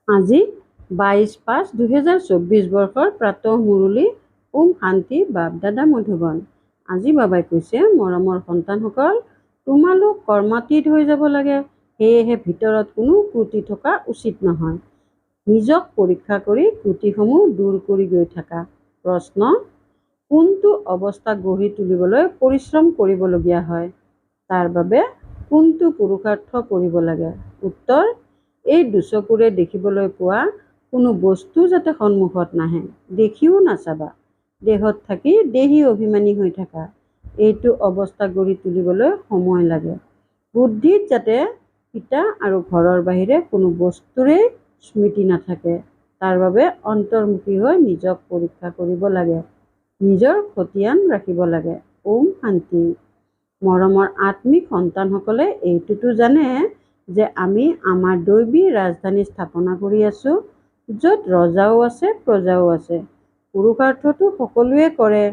আজি 22/5/2024 বৰ্ষৰ প্ৰাতঃ মুৰলী ওম শান্তি বাপ-দাদা মধুবন। আজি বাবাই কৈছে, মৰমৰ সন্তানসকল, তোমালোক কৰ্মাতীত হৈ যাব লাগে। সেয়েহে ভিতৰত কোনো ক্ৰুটি থকা উচিত নহয়। নিজক পৰীক্ষা কৰি ক্ৰুটিসমূহ দূৰ কৰি গৈ থাকা। প্ৰশ্ন: কোনটো অৱস্থা গঢ়ি তুলিবলৈ পৰিশ্ৰম কৰিবলগীয়া হয়? তাৰ বাবে কোনটো পুৰুষাৰ্থ কৰিব লাগে? উত্তৰ: এই দুচকুৰে দেখিবলৈ পোৱা কোনো বস্তু যাতে সন্মুখত নাহে, দেখিও নাচাবা। দেহত থাকি দেহী অভিমানী হৈ থাকা। এইটো অৱস্থা গঢ়ি তুলিবলৈ সময় লাগে। বুদ্ধিত যাতে পিতা আৰু ঘৰৰ বাহিৰে কোনো বস্তুৰেই স্মৃতি নাথাকে, তাৰ বাবে অন্তৰ্মুখী হৈ নিজক পৰীক্ষা কৰিব লাগে। নিজৰ খতিয়ান ৰাখিব লাগে। ওম শান্তি। মৰমৰ আত্মিক সন্তানসকলে এইটোতো জানে যে আমি আমাৰ দৈবী ৰাজধানী স্থাপনা কৰি আছো, য'ত ৰজাও আছে, প্ৰজাও আছে। পুৰুষাৰ্থটো সকলোৱে কৰে।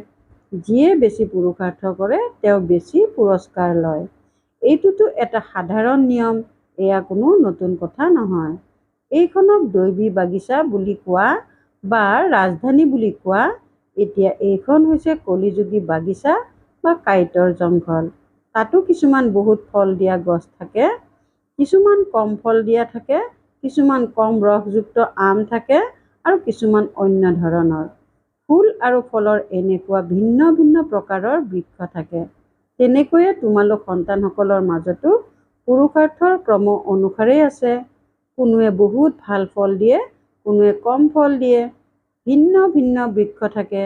যিয়ে বেছি পুৰুষাৰ্থ কৰে তেওঁ বেছি পুৰস্কাৰ লয়। এইটোতো এটা সাধাৰণ নিয়ম। এয়া কোনো নতুন কথা নহয়। এইখনক দৈবী বাগিচা বুলি কোৱা বা ৰাজধানী বুলি কোৱা। এতিয়া এইখন হৈছে কলিযুগী বাগিচা বা কাঁইটৰ জংঘল। তাতো কিছুমান বহুত ফল দিয়া গছ থাকে, কিছুমান কম ফল দিয়া থাকে, কিছুমান কম ৰসযুক্ত আম থাকে আৰু কিছুমান অন্য ধৰণৰ। ফুল আৰু ফলৰ এনেকুৱা ভিন্ন ভিন্ন প্ৰকাৰৰ বৃক্ষ থাকে। তেনেকৈয়ে তোমালোক সন্তানসকলৰ মাজতো পুৰুষাৰ্থৰ ক্ৰম অনুসাৰেই আছে। কোনোৱে বহুত ভাল ফল দিয়ে, কোনোৱে কম ফল দিয়ে। ভিন্ন ভিন্ন বৃক্ষ থাকে।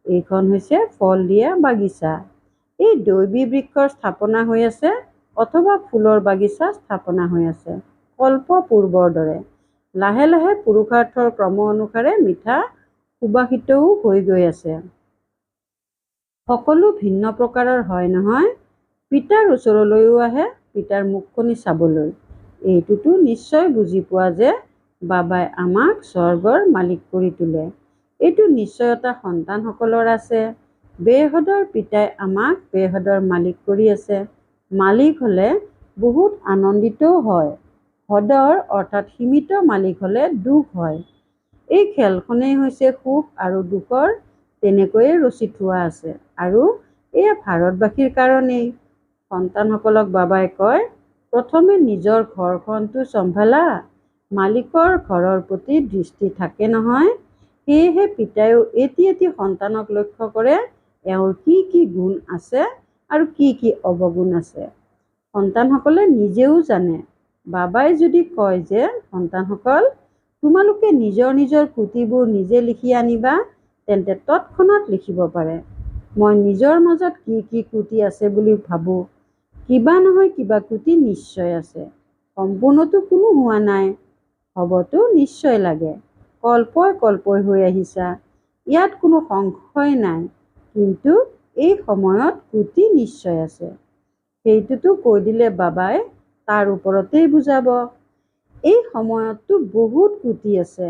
এইখন হৈছে ফল দিয়া বাগিচা। এই দৈবী বৃক্ষৰ স্থাপনা হৈ আছে অথবা ফুলৰ বাগিচা স্থাপনা হৈ আছে, কল্প পূৰ্বৰ দৰে। লাহে লাহে পুৰুষাৰ্থৰ ক্ৰম অনুসাৰে মিঠা সুবাসিতও হৈ গৈ আছে। সকলো ভিন্ন প্ৰকাৰৰ হয় নহয়। পিতাৰ ওচৰলৈও আহে, পিতাৰ মুখখনি চাবলৈ। এইটোতো নিশ্চয় বুজি পোৱা যে বাবাই আমাক স্বৰ্গৰ মালিক কৰি তোলে। এইটো নিশ্চয়তা সন্তানসকলৰ আছে। বেহদৰ পিতাই আমাক বেহদৰ মালিক কৰি আছে। মালিক হলে বহুত আনন্দিতও হয়। হদৰ অৰ্থাৎ সীমিত মালিক হলে দুখ হয়। এই খেলখনেই হৈছে সুখ আৰু দুখৰ তেনেকৈয়ে ৰচি থোৱা আছে। আৰু এয়া ভাৰতবাসীৰ কাৰণেই। সন্তানসকলক বাবাই কয়, প্ৰথমে নিজৰ ঘৰখনটো চম্ভালা। মালিকৰ ঘৰৰ প্ৰতি দৃষ্টি থাকে নহয়। সেয়েহে পিতাইও এটি এটি সন্তানক লক্ষ্য কৰে, এওঁৰ কি কি গুণ আছে আৰু কি কি অৱগুণ আছে। সন্তানসকলে নিজেও জানে। বাবাই যদি কয় যে, সন্তানসকল, তোমালোকে নিজৰ নিজৰ ক্ৰুটিবোৰ নিজে লিখি আনিবা, তেন্তে তৎক্ষণাৎ লিখিব পাৰে। মই নিজৰ মাজত কি কি ক্ৰুটি আছে বুলি ভাবোঁ। কিবা নহয় কিবা ক্ৰুটি নিশ্চয় আছে। সম্পূৰ্ণতো কোনো হোৱা নাই। হ'বতো নিশ্চয় লাগে। কল্পই কল্পই হৈ আহিছা। ইয়াত কোনো সংশয় নাই। কিন্তু এই সময়ত ক্ৰুটি নিশ্চয় আছে। সেইটোতো কৈ দিলে বাবাই তাৰ ওপৰতেই বুজাব। এই সময়ততো বহুত ক্ৰুটি আছে।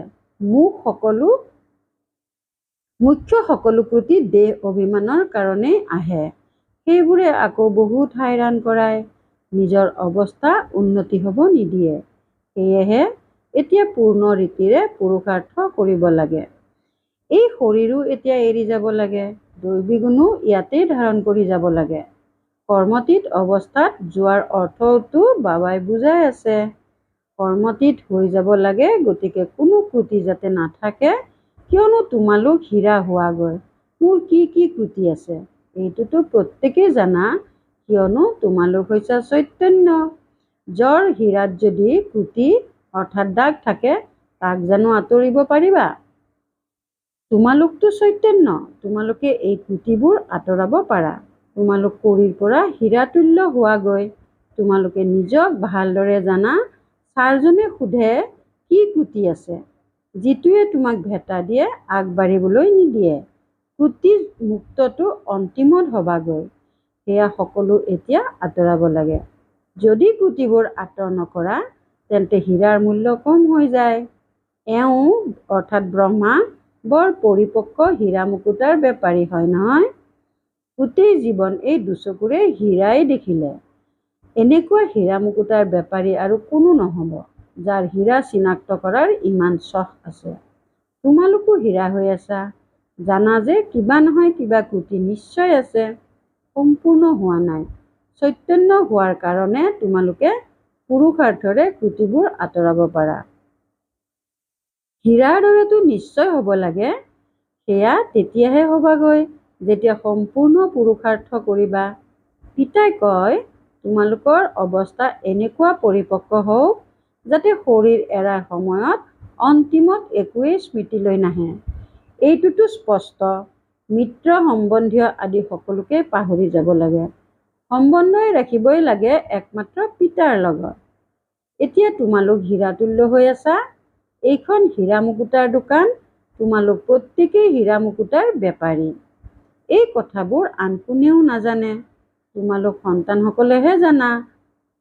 মুখ্য সকলো ক্ৰুটি দেহ অভিমানৰ কাৰণেই আহে। সেইবোৰে আকৌ বহুত হাইৰাণ কৰায়। নিজৰ অৱস্থা উন্নতি হ'ব নিদিয়ে। সেয়েহে এতিয়া পূৰ্ণ ৰীতিৰে পুৰুষাৰ্থ কৰিব লাগে। এই শৰীৰো এতিয়া এৰি যাব লাগে। দৈবী গুণো ইয়াতেই ধাৰণ কৰি যাব লাগে। কৰ্মতীত অৱস্থাত যোৱাৰ অৰ্থওতো বাবাই বুজাই আছে। কৰ্মতীত হৈ যাব লাগে, গতিকে কোনো ক্ৰুটি যাতে নাথাকে, কিয়নো তোমালোক হীৰা হোৱাগৈ। মোৰ কি কি ক্ৰুটি আছে এইটোতো প্ৰত্যেকেই জানা, কিয়নো তোমালোক হৈছা চৈতন্য। জ্বৰ হীৰাত যদি ক্ৰুটি অৰ্থাৎ দাগ থাকে, তাক জানো আঁতৰিব পাৰিবা? তোমালোকতো চৈতন্য, তোমালোকে এই ক্ৰুটিবোৰ আঁতৰাব পাৰা। তোমালোক কৰিৰ পৰা হীৰাতুল্য হোৱাগৈ। তোমালোকে নিজক ভালদৰে জানা। ছাৰজনে সোধে, কি ক্ৰুটি আছে? যিটোৱে তোমাক ভেটা দিয়ে, আগবাঢ়িবলৈ নিদিয়ে। ক্ৰুটি মুক্তটো অন্তিমত হবাগৈ। সেয়া সকলো এতিয়া আঁতৰাব লাগে। যদি ক্ৰুটিবোৰ আঁতৰ নকৰা, তেন্তে হীৰাৰ মূল্য কম হৈ যায়। এওঁ অৰ্থাৎ ব্ৰহ্মা বৰ পৰিপক্ক হীৰা মুকুতাৰ বেপাৰী হয় নহয়। গোটেই জীৱন এই দুচকুৰে হীৰাই দেখিলে। এনেকুৱা হীৰা মুকুতাৰ বেপাৰী আৰু কোনো নহ'ব। যাৰ হীৰা চিনাক্ত কৰাৰ ইমান চখ আছে। তোমালোকো হীৰা হৈ আছা, জানা যে কিবা নহয় কিবা ক্ৰুটি নিশ্চয় আছে, সম্পূৰ্ণ হোৱা নাই। চৈতন্য হোৱাৰ কাৰণে তোমালোকে পুৰুষাৰ্থৰে ক্ৰুটিবোৰ আঁতৰাব পাৰা। হীৰাৰ দৰেতো নিশ্চয় হ'ব লাগে। সেয়া তেতিয়াহে হ'বাগৈ যেতিয়া সম্পূৰ্ণ পুৰুষাৰ্থ কৰিবা। পিতাই কয়, তোমালোকৰ অৱস্থা এনেকুৱা পৰিপক্ক হওক যাতে শৰীৰ এৰাৰ সময়ত অন্তিমত একোৱেই স্মৃতিলৈ নাহে। এইটোতো স্পষ্ট। মিত্ৰ সম্বন্ধীয় আদি সকলোকে পাহৰি যাব লাগে। সম্বন্ধই ৰাখিবই লাগে একমাত্ৰ পিতাৰ লগত। এতিয়া তোমালোক হীৰাতুল্য হৈ আছা। এইখন হীৰা মুকুতাৰ দোকান, তোমালোক প্ৰত্যেকেই হীৰা মুকুতাৰ বেপাৰী। এই কথাবোৰ আন কোনেও নাজানে, তোমালোক সন্তানসকলেহে জানা।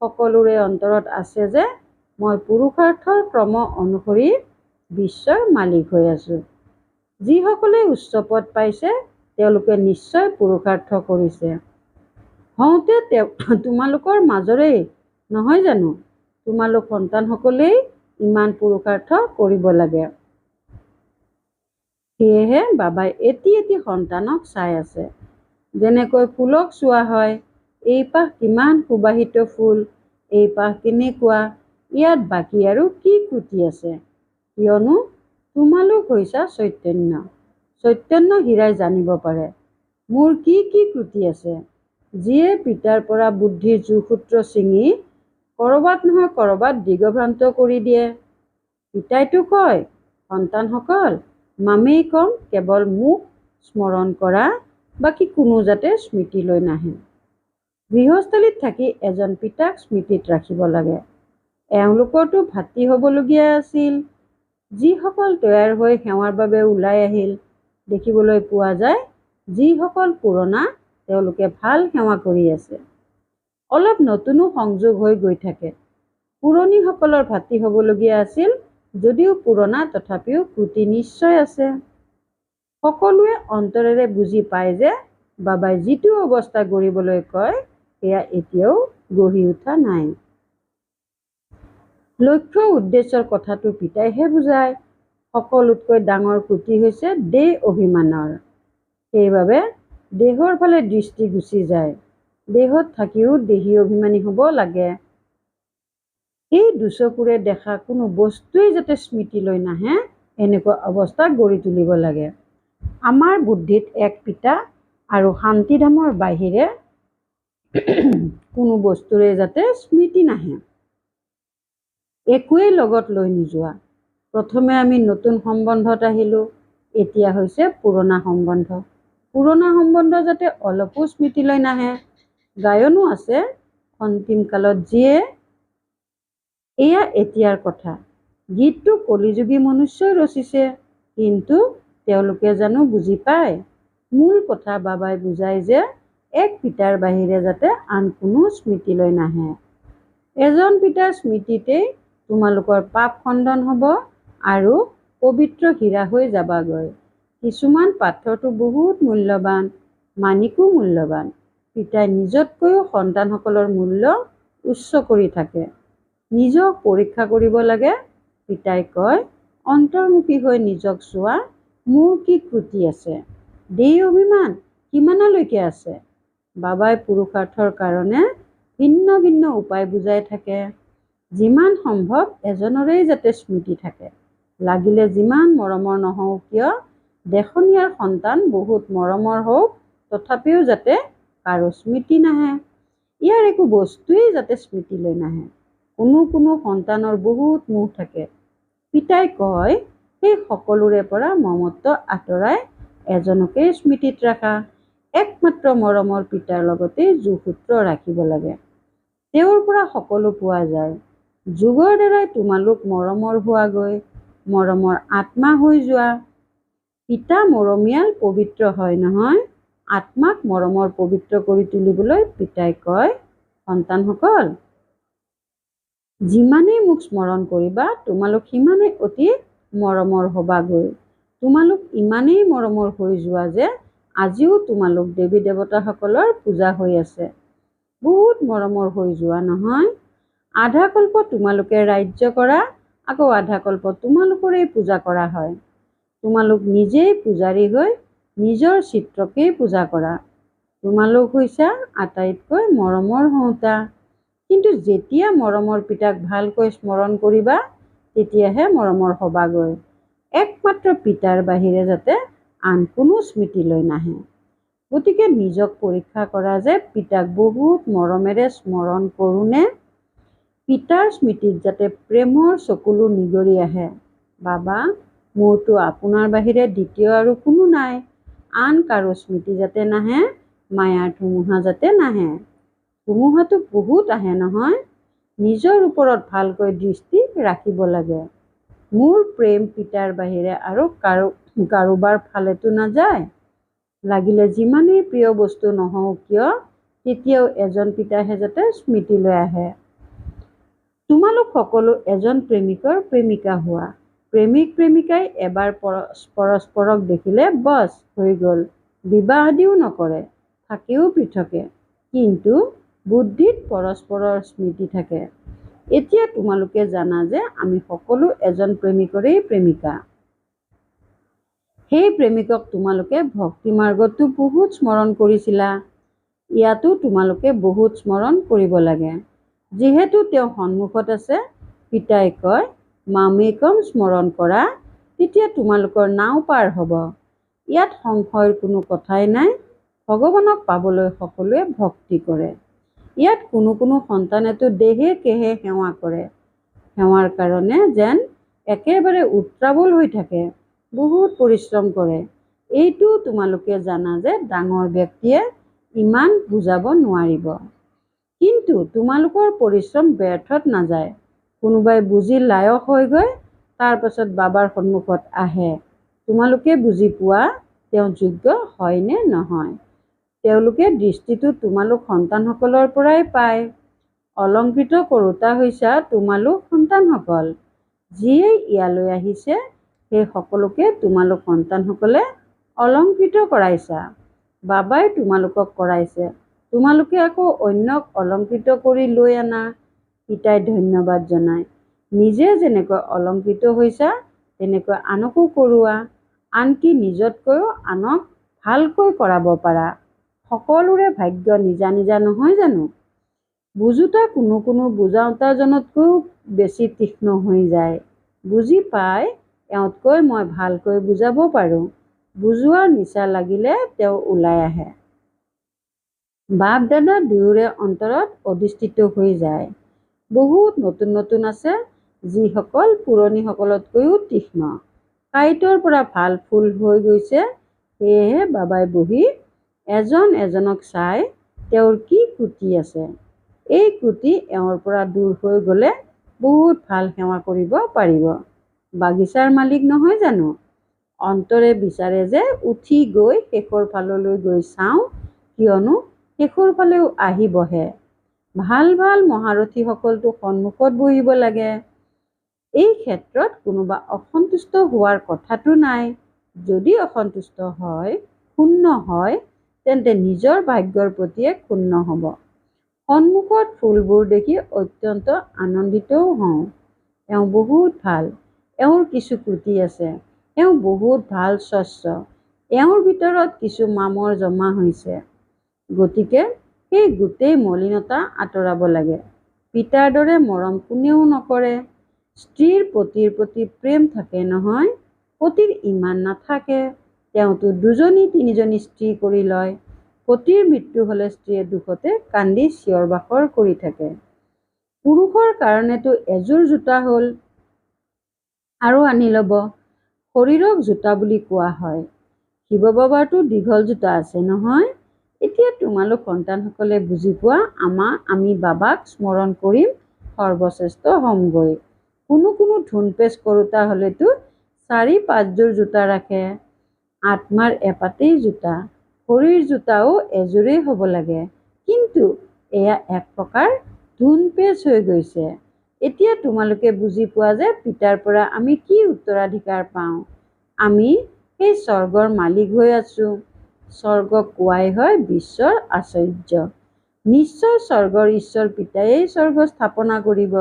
সকলোৰে অন্তৰত আছে যে মই পুৰুষাৰ্থৰ ক্ৰম অনুসৰি বিশ্বৰ মালিক হৈ আছো। যিসকলে উচ্চ পদ পাইছে তেওঁলোকে নিশ্চয় পুৰুষাৰ্থ কৰিছে। হওঁতে তোমালোকৰ মাজৰেই নহয় জানো? তোমালোক সন্তানসকলেই ইমান পুৰুষাৰ্থ কৰিব লাগে। সেয়েহে বাবাই এটি এটি সন্তানক চাই আছে। যেনেকৈ ফুলক চোৱা হয়, এই পাহ কিমান সুবাহিত ফুল, এই পাহ কেনেকুৱা, ইয়াত বাকী আৰু কি ক্ৰুটি আছে? কিয়নো তোমালোক হৈছা চৈতন্য। চৈতন্য হীৰাই জানিব পাৰে মোৰ কি কি ক্ৰুটি আছে, যিয়ে পিতাৰ পৰা বুদ্ধিৰ যোগসূত্ৰ ছিঙি কৰবাত নহয় কৰবাত দিগভ্ৰান্ত কৰি দিয়ে। পিতাইতো কয়, সন্তানসকল মামেই কম কেৱল মোক স্মৰণ কৰা, বাকী কোনো যাতে স্মৃতিলৈ নাহে। গৃহস্থালীত থাকি এজন পিতাক স্মৃতিত ৰাখিব লাগে। এওঁলোকৰতো ভাতৃ হ'বলগীয়া আছিল, যিসকল তৈয়াৰ হৈ সেৱাৰ বাবে ওলাই আহিল। দেখিবলৈ পোৱা যায় যিসকল পুৰণা তেওঁলোকে ভাল সেৱা কৰি আছে। অলপ নতুনো সংযোগ হৈ গৈ থাকে। পুৰণিসকলৰ ভাতৃ হ'বলগীয়া আছিল, যদিও পুৰণা তথাপিও ক্ৰুটি নিশ্চয় আছে। সকলোৱে অন্তৰেৰে বুজি পায় যে বাবাই যিটো অৱস্থা গঢ়িবলৈ কয় সেয়া এতিয়াও গঢ়ি উঠা নাই। লক্ষ্য উদ্দেশ্যৰ কথাটো পিতাইহে বুজায়। সকলোতকৈ ডাঙৰ ক্ৰুটি হৈছে দেহ অভিমানৰ। সেইবাবে দেহৰ ফালে দৃষ্টি গুচি যায়। দেহত থাকিও দেহী অভিমানী হ'ব লাগে। এই দুচকুৰে দেখা কোনো বস্তুৱেই যাতে স্মৃতিলৈ নাহে, এনেকুৱা অৱস্থা গঢ়ি তুলিব লাগে। আমাৰ বুদ্ধিত এক পিতা আৰু শান্তিধামৰ বাহিৰে কোনো বস্তুৰে যাতে স্মৃতি নাহে। একোৱেই লগত লৈ নোযোৱা। প্ৰথমে আমি নতুন সম্বন্ধত আহিলো, এতিয়া হৈছে পুৰণা সম্বন্ধ। পুৰণা সম্বন্ধ যাতে অলপো স্মৃতিলৈ নাহে। গায়নো আছে, অন্তিম কালত যিয়ে, এয়া এতিয়াৰ কথা। গীতটো কলিযুগী মনুষ্যই ৰচিছে, কিন্তু তেওঁলোকে জানো বুজি পায়? মূল কথা বাবাই বুজায় যে এক পিতাৰ বাহিৰে যাতে আন কোনো স্মৃতিলৈ নাহে। এজন পিতাৰ স্মৃতিতেই তোমালোকৰ পাপ খণ্ডন হ'ব আৰু পবিত্ৰ হীৰা হৈ যাবাগৈ। কিছুমান পাথৰটো বহুত মূল্যৱান, মাণিকো মূল্যৱান। পিতাই নিজতকৈও সন্তানসকলৰ মূল্য উচ্চ কৰি থাকে। নিজক পৰীক্ষা কৰিব লাগে। পিতাই কয়, অন্তৰ্মুখী হৈ নিজক চোৱা, মোৰ কি ক্ৰুটি আছে, দেহ অভিমান কিমানলৈকে আছে। বাবাই পুৰুষাৰ্থৰ কাৰণে ভিন্ন ভিন্ন উপায় বুজাই থাকে। যিমান সম্ভৱ এজনৰেই যাতে স্মৃতি থাকে। লাগিলে যিমান মৰমৰ নহওঁ কিয়, দেখনীয়াৰ সন্তান বহুত মৰমৰ হওক, তথাপিও যাতে কাৰো স্মৃতি নাহে। ইয়াৰ একো বস্তুৱেই যাতে স্মৃতিলৈ নাহে। কোনো সন্তানৰ বহুত মোহ থাকে। পিতাই কয়, সেই সকলোৰে পৰা মমত্ব আঁতৰাই এজনকেই স্মৃতিত ৰাখা। একমাত্ৰ মৰমৰ পিতাৰ লগতে যোগসূত্ৰ ৰাখিব লাগে। তেওঁৰ পৰা সকলো পোৱা যায়। যোগৰ দ্বাৰাই তোমালোক মৰমৰ হোৱাগৈ, মৰমৰ আত্মা হৈ যোৱা। পিতা মৰমীয়াল পবিত্ৰ হয় নহয়, আত্মাক মৰমৰ পবিত্ৰ কৰি তুলিবলৈ পিতাই কয়, সন্তানসকল যিমানেই মোক স্মৰণ কৰিবা তোমালোক সিমানেই অতি মৰমৰ হবাগৈ। তোমালোক ইমানেই মৰমৰ হৈ যোৱা যে আজিও তোমালোক দেৱী দেৱতাসকলৰ পূজা হৈ আছে। বহুত মৰমৰ হৈ যোৱা নহয়। আধা কল্প তোমালোকে ৰাজ্য কৰা, আকৌ আধা কল্প তোমালোকৰেই পূজা কৰা হয়। তোমালোক নিজেই পূজাৰী হৈ নিজৰ চিত্ৰকেই পূজা কৰা। তোমালোক হৈছা আটাইতকৈ মৰমৰ হওঁতা। কিন্তু যেতিয়া মৰমৰ পিতাক ভালকৈ স্মৰণ কৰিবা, তেতিয়াহে মৰমৰ হবাগৈ। একমাত্ৰ পিতাৰ বাহিৰে যাতে আন কোনো স্মৃতিলৈ নাহে। গতিকে নিজক পৰীক্ষা কৰা যে পিতাক বহুত মৰমেৰে স্মৰণ কৰোঁনে? পিতাৰ স্মৃতিত যাতে প্ৰেমৰ চকুলো নিগৰি আহে। বাবা, মোৰতো আপোনাৰ বাহিৰে দ্বিতীয় আৰু কোনো নাই। আন কাৰো স্মৃতি যাতে নাহে, মায়াৰ ধুমুহা যাতে নাহে। ধুমুহাটো বহুত আহে নহয়। নিজৰ ওপৰত ভালকৈ দৃষ্টি ৰাখিব লাগে। মোৰ প্ৰেম পিতাৰ বাহিৰে আৰু কাৰোবাৰ ফালেতো নাযায়। লাগিলে যিমানেই প্ৰিয় বস্তু নহওক কিয়, তেতিয়াও এজন পিতাহে যাতে স্মৃতিলৈ আহে। তোমালোক সকলো এজন প্ৰেমিকৰ প্ৰেমিকা হোৱা। প্ৰেমিক প্ৰেমিকাই এবাৰ পৰস্পৰক দেখিলে বছ হৈ গ'ল, বিবাহ আদিও নকৰে, থাকেও পৃথকে, কিন্তু বুদ্ধিত পৰস্পৰৰ স্মৃতি থাকে। এতিয়া তোমালোকে জানা যে আমি সকলো এজন প্ৰেমিকৰেই প্ৰেমিকা। সেই প্ৰেমিকক তোমালোকে ভক্তি মাৰ্গতো বহুত স্মৰণ কৰিছিলা। ইয়াতো তোমালোকে বহুত স্মৰণ কৰিব লাগে। যিহেতু তেওঁ সন্মুখত আছে, পিতাই কয় মামেকম স্মৰণ কৰা, তেতিয়া তোমালোকৰ নাও পাৰ হ'ব। ইয়াত সংশয়ৰ কোনো কথাই নাই। ভগৱানক পাবলৈ সকলোৱে ভক্তি কৰে। ইয়াত কোনো সন্তানেতো দেহে কেহে সেৱা কৰে। সেৱাৰ কাৰণে যেন একেবাৰে উত্ৰাৱল হৈ থাকে, বহুত পৰিশ্ৰম কৰে। এইটো তোমালোকে জানা যে ডাঙৰ ব্যক্তিয়ে ইমান বুজাব নোৱাৰিব। কিন্তু তোমালোকৰ পৰিশ্ৰম ব্যৰ্থত নাযায়। কোনোবাই বুজি লায়ক হৈ গৈ তাৰ পাছত বাবাৰ সন্মুখত আহে। তোমালোকে বুজি পোৱা তেওঁ যোগ্য হয় নে নহয়। তেওঁলোকে দৃষ্টিটো তোমালোক সন্তানসকলৰ পৰাই পায়। অলংকৃত কৰোঁতা হৈছা তোমালোক সন্তানসকল। যিয়েই ইয়ালৈ আহিছে, সেই সকলোকে তোমালোক সন্তানসকলে অলংকৃত কৰাইছা। বাবাই তোমালোকক কৰাইছে, তোমালোকে আকৌ অন্যক অলংকৃত কৰি লৈ আনা। পিতাই ধন্যবাদ জনায়। নিজে যেনেকৈ অলংকৃত হৈছা, তেনেকৈ আনকো কৰোৱা। আনকি নিজতকৈও আনক ভালকৈ কৰাব পাৰা। সকলোৰে ভাগ্য নিজা নিজা নহয় জানো। বুজোতা কোনো বুজাওতাজনতকৈও বেছি তীক্ষ্ণ হৈ যায়। বুজি পাই এওঁতকৈ মই ভালকৈ বুজাব পাৰোঁ। বুজোৱাৰ নিচা লাগিলে তেওঁ ওলাই আহে। বাপ দাদা দুয়োৰে অন্তৰত অধিষ্ঠিত হৈ যায়। বহুত নতুন আছে, যিসকল পুৰণিসকলতকৈও তীক্ষ্ণ। কাঁইটৰ পৰা ভাল ফুল হৈ গৈছে। সেয়েহে বাবাই বহি এজন এজনক চাই তেওঁৰ কি ক্ৰুটি আছে। এই ক্ৰুটি এওঁৰ পৰা দূৰ হৈ গ'লে বহুত ভাল সেৱা কৰিব পাৰিব। বাগিচাৰ মালিক নহয় জানো, অন্তৰে বিচাৰে যে উঠি গৈ শেষৰ ফাললৈ গৈ চাওঁ, কিয়নো শেষৰ ফালেও আহি বহে। ভাল মহাৰথীসকলতো সন্মুখত বহিব লাগে। এই ক্ষেত্ৰত কোনোবা অসন্তুষ্ট হোৱাৰ কথাটো নাই। যদি অসন্তুষ্ট হয়, ক্ষুণ্ণ হয়, তেন্তে নিজৰ ভাগ্যৰ প্ৰতিয়ে ক্ষুণ্ণ হ'ব। সন্মুখত ফুলবোৰ দেখি অত্যন্ত আনন্দিতও হওঁ। এওঁ বহুত ভাল। এওঁৰ কিছু ক্ৰুটি আছে। এওঁ বহুত ভাল স্বচ্ছ। এওঁৰ ভিতৰত কিছু মামৰ জমা হৈছে। গতিকে সেই গোটেই মলিনতা আঁতৰাব লাগে। পিতাৰ দৰে মৰম কোনেও নকৰে। স্ত্ৰীৰ পতিৰ প্ৰতি প্ৰেম থাকে নহয়, পতিৰ ইমান নাথাকে। তেওঁতো 2জনী 3জনী স্ত্ৰী কৰি লয়। পতিৰ মৃত্যু হ'লে স্ত্ৰীয়ে দুখতে কান্দি চিঞৰ বাখৰ কৰি থাকে। পুৰুষৰ কাৰণেতো এযোৰ জোতা হ'ল আৰু আনি ল'ব। শৰীৰক জোতা বুলি কোৱা হয়। শিৱ বাবাৰতো দীঘল জোতা আছে নহয়। এতিয়া তোমালোক সন্তানসকলে বুজি পোৱা, আমি বাবাক স্মৰণ কৰিম, সৰ্বশ্ৰেষ্ঠ হ'মগৈ। কোনো ধুনপেচ কৰোঁতা হ'লেতো 4-5 যোৰ জোতা ৰাখে। আত্মাৰ এপাতেই জোতা, শৰীৰ জোতাও এযোৰেই হ'ব লাগে। কিন্তু এয়া এক প্ৰকাৰ ধুনপেচ হৈ গৈছে। এতিয়া তোমালোকে বুজি পোৱা যে পিতাৰ পৰা আমি কি উত্তৰাধিকাৰ পাওঁ। আমি সেই স্বৰ্গৰ মালিক হৈ আছোঁ। স্বৰ্গক কোৱাই হয় বিশ্বৰ আশ্চৰ্য। নিশ্চয় স্বৰ্গৰ ঈশ্বৰ পিতায়েই স্বৰ্গ স্থাপনা কৰিব।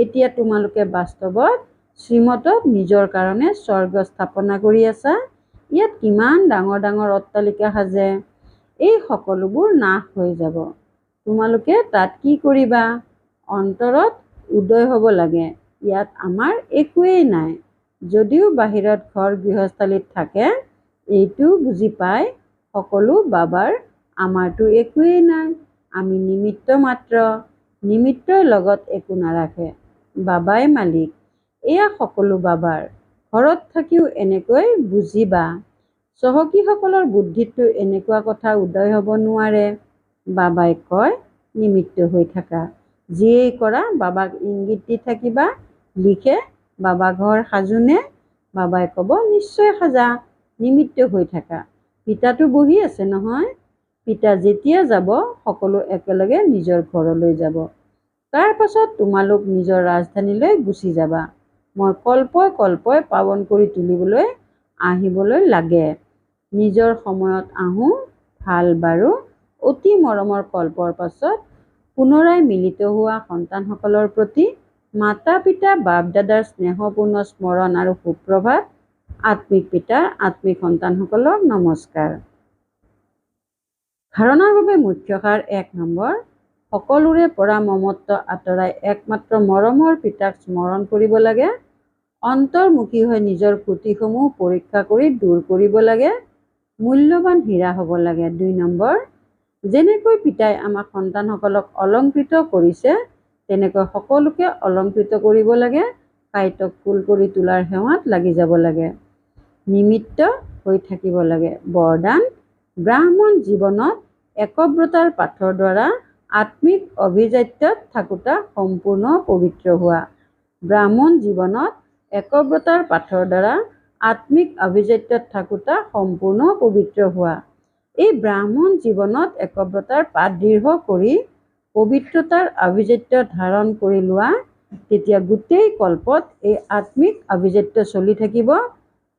এতিয়া তোমালোকে বাস্তৱত শ্ৰীমতত নিজৰ কাৰণে স্বৰ্গ স্থাপনা কৰি আছা। ইয়াত কিমান ডাঙৰ ডাঙৰ অট্টালিকা সাজে। এই সকলোবোৰ নাশ হৈ যাব। তোমালোকে তাত কি কৰিবা? অন্তৰত উদয় হ'ব লাগে, ইয়াত আমাৰ একোৱেই নাই। যদিও বাহিৰত ঘৰ গৃহস্থালীত থাকে, এইটো বুজি পাই সকলো বাবাৰ, আমাৰতো একোৱেই নাই, আমি নিমিত্ত মাত্ৰ। নিমিত্তৰ লগত একো নাৰাখে, বাবাই মালিক। এয়া সকলো বাবাৰ। ঘৰত থাকিও এনেকৈ বুজিবা। চহকীসকলৰ বুদ্ধিততো এনেকুৱা কথা উদয় হ'ব নোৱাৰে। বাবাই কয়, নিমিত্ত হৈ থাকা। যিয়েই কৰা বাবাক ইংগিত দি থাকিবা। লিখে, বাবা ঘৰ সাজোনে? বাবাই ক'ব, নিশ্চয় সাজা, নিমিত্ত হৈ থাকা। পিতাটো বহি আছে নহয়। পিতা যেতিয়া যাব, সকলো একেলগে নিজৰ ঘৰলৈ যাব। তাৰ পাছত তোমালোক নিজৰ ৰাজধানীলৈ গুচি যাবা। মই কল্পই কল্পই পাৱন কৰি তুলিবলৈ আহিবলৈ লাগে। নিজৰ সময়ত আহোঁ। ভাল বাৰু। অতি মৰমৰ কল্পৰ পাছত পুনৰাই মিলিত হোৱা সন্তানসকলৰ প্ৰতি মাতা পিতা বাপ দাদাৰ স্নেহপূৰ্ণ স্মৰণ আৰু সুপ্ৰভাত। আত্মিক পিতা আত্মিক সন্তানসকলক নমস্কাৰ। ধাৰণাৰ বাবে মুখ্য সাৰ 1 নম্বৰ। সকলোৰে পৰা মমত্ব আঁতৰাই একমাত্ৰ মৰমৰ পিতাক স্মৰণ কৰিব লাগে। অন্তৰ্মুখী হৈ নিজৰ ত্ৰুটিসমূহ পৰীক্ষা কৰি দূৰ কৰিব লাগে। মূল্যৱান হীৰা হ'ব লাগে। 2 নম্বৰ। যেনেকৈ পিতাই আমাক সন্তানসকলক অলংকৃত কৰিছে, তেনেকৈ সকলোকে অলংকৃত কৰিব লাগে। কাইটক ফুল কৰি তোলাৰ সেৱাত লাগি যাব লাগে। নিমিত্ত হৈ থাকিব লাগে। বৰদান। ব্ৰাহ্মণ জীৱনত একব্ৰতাৰ পাঠৰ দ্বাৰা আত্মিক অভিজাত্যত থাকোঁতা সম্পূৰ্ণ পবিত্ৰ হোৱা। ব্ৰাহ্মণ জীৱনত একব্ৰতাৰ পাঠৰ দ্বাৰা আত্মিক অভিজাত্যত থাকোঁতা সম্পূৰ্ণ পবিত্ৰ হোৱা। এই ব্ৰাহ্মণ জীৱনত একব্ৰতাৰ পাঠ দৃঢ় কৰি পবিত্ৰতাৰ অভিজাত্য ধাৰণ কৰি লোৱা। তেতিয়া গোটেই কল্পত এই আত্মিক অভিজাত্য চলি থাকিব।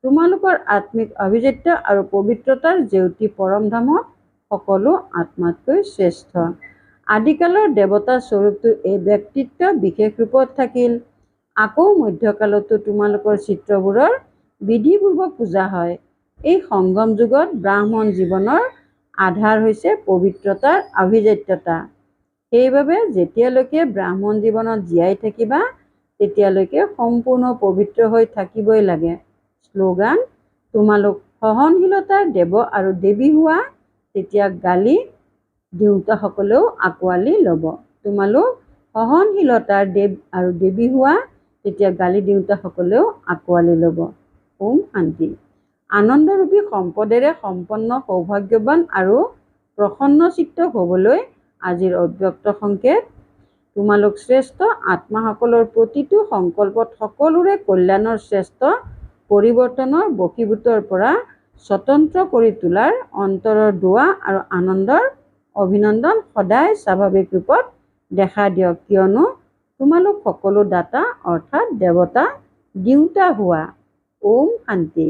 তোমালোকৰ আত্মিক অভিজাত্য আৰু পবিত্ৰতাৰ জেউতি পৰমধামত সকলো আত্মাতকৈ শ্ৰেষ্ঠ। আদিকালৰ দেৱতা স্বৰূপটো এই ব্যক্তিত্ব বিশেষ ৰূপত থাকিল। আকৌ মধ্যকালতো তোমালোকৰ চিত্ৰবোৰৰ বিধিপূৰ্বক পূজা হয়। এই সংগম যুগত ব্ৰাহ্মণ জীৱনৰ আধাৰ হৈছে পবিত্ৰতাৰ অভিজাত্যতা। সেইবাবে যেতিয়ালৈকে ব্ৰাহ্মণ জীৱনত জীয়াই থাকিবা, তেতিয়ালৈকে সম্পূৰ্ণ পবিত্ৰ হৈ থাকিবই লাগে। শ্লোগান। তোমালোক সহনশীলতাৰ দেৱ আৰু দেৱী হোৱা, তেতিয়া গালি দিওঁতাসকলেও আঁকোৱালি ল'ব। তোমালোক সহনশীলতাৰ দেৱ আৰু দেৱী হোৱা, তেতিয়া গালি দিওঁতাসকলেও আঁকোৱালি ল'ব। ওম শান্তি। আনন্দৰূপী সম্পদেৰে সম্পন্ন সৌভাগ্যৱান আৰু প্ৰসন্নচিত্ত হ'বলৈ আজিৰ অব্যক্ত সংকেত। তোমালোক শ্ৰেষ্ঠ আত্মাসকলৰ প্ৰতিটো সংকল্পত সকলোৰে কল্যাণৰ শ্ৰেষ্ঠ পৰিৱৰ্তনৰ বশীভূতৰ পৰা স্বতন্ত্ৰ কৰি তোলাৰ অন্তৰৰ দোৱা আৰু আনন্দৰ অভিনন্দন সদায় স্বাভাৱিক ৰূপত দেখা দিয়ক, কিয়নো তোমালোক সকলো দাতা অৰ্থাৎ দেৱতা দিওঁতা হোৱা। ওম শান্তি।